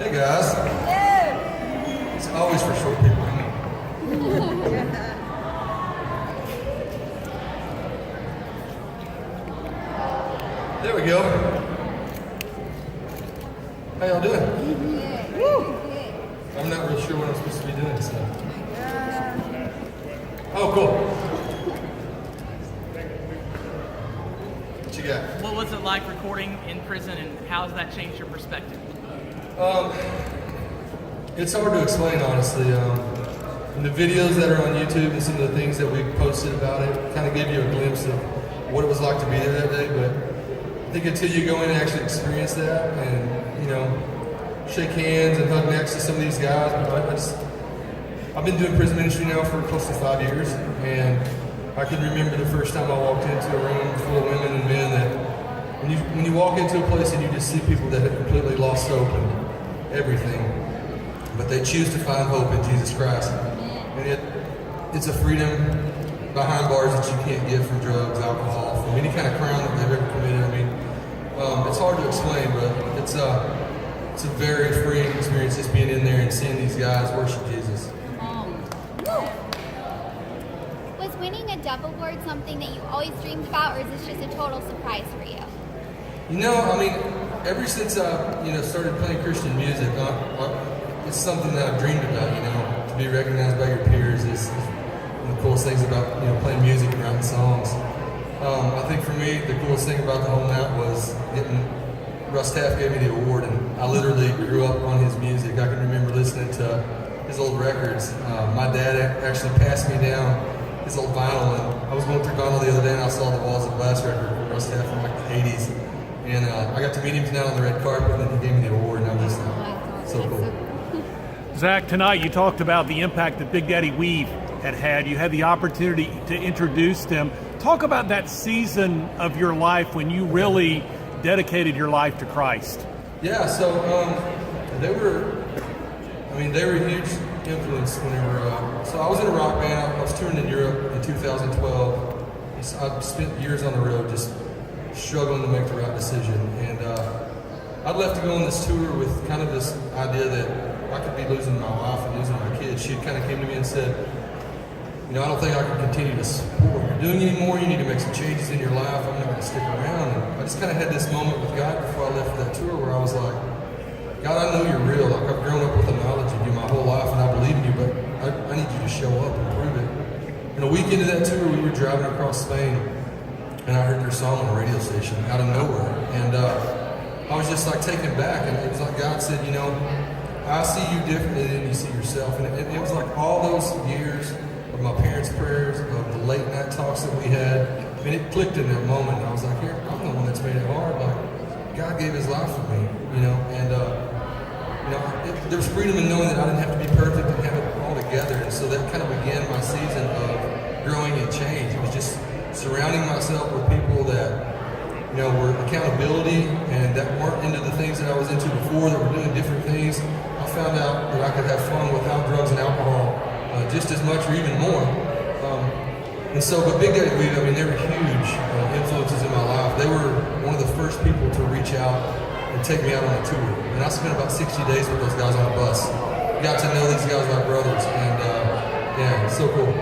Hey guys. It's always for short people. There we go. How y'all doing? I'm not real sure what I'm supposed to be doing, so. Oh, cool. What you got? What was it like recording in prison, and how has that changed your perspective? It's hard to explain, honestly. The videos that are on YouTube and some of the things that we posted about it kind of give you a glimpse of what it was like to be there that day, but I think until you go in and actually experience that and, you know, shake hands and hug necks to some of these guys, I've been doing prison ministry now for close to 5 years, and I can remember the first time I walked into a room full of women and men that when you walk into a place and you just see people that have completely lost hope and everything, but they choose to find hope in Jesus Christ. And it's a freedom behind bars that you can't get from drugs, alcohol, from any kind of crime that they've ever committed. I mean, it's hard to explain, but it's a very freeing experience just being in there and seeing these guys worship Jesus. Was winning a double board something that you always dreamed about, or is this just a total surprise for you? You know, I mean, ever since I, started playing Christian music, it's something that I've dreamed about, to be recognized by your peers is one of the coolest things about, playing music and writing songs. I think for me, the coolest thing about the whole night was Russ Taff gave me the award, and I literally grew up on his music. I can remember listening to his old records. My dad actually passed me down his old vinyl, and I was going through vinyl the other day and I saw the Walls of Glass record with Russ Taff from like the 80s. And I got to meet him tonight on the red carpet, and then he gave me the award, and I'm just so cool. Zach, tonight you talked about the impact that Big Daddy Weave had. You had the opportunity to introduce them. Talk about that season of your life when you really dedicated your life to Christ. Yeah, so they were a huge influence whenever, so I was in a rock band. I was touring in Europe in 2012. I spent years on the road just struggling to make the right decision. And I'd left to go on this tour with kind of this idea that I could be losing my wife and losing my kids. She kind of came to me and said, I don't think I can continue to support what you're doing anymore. You need to make some changes in your life. I'm not going to stick around. And I just kind of had this moment with God before I left for that tour where I was like, God, I know you're real. Like, I've grown up with the knowledge of you my whole life, and I believe in you, but I need you to show up and prove it. And a week into that tour, we were driving across Spain, and I heard their song on a radio station out of nowhere. And I was just like taken back, and it was like God said, I see you differently than you see yourself. And it was like all those years of my parents' prayers, of the late night talks that we had, and it clicked in that moment. And I was like, here, I'm the one that's made it hard. Like, God gave his life for me, and there was freedom in knowing that I didn't have to be perfect and have it all together. And so that kind of began my season of growing and change. It was just surrounding myself with people that, were accountability and that weren't into the things that I was into before, that were doing different things. I found out that I could have fun without drugs and alcohol just as much or even more. But Big Daddy Weave, they were huge influences in my life. They were one of the first people to reach out and take me out on a tour. And I spent about 60 days with those guys on a bus. Got to know these guys like brothers, and it's so cool.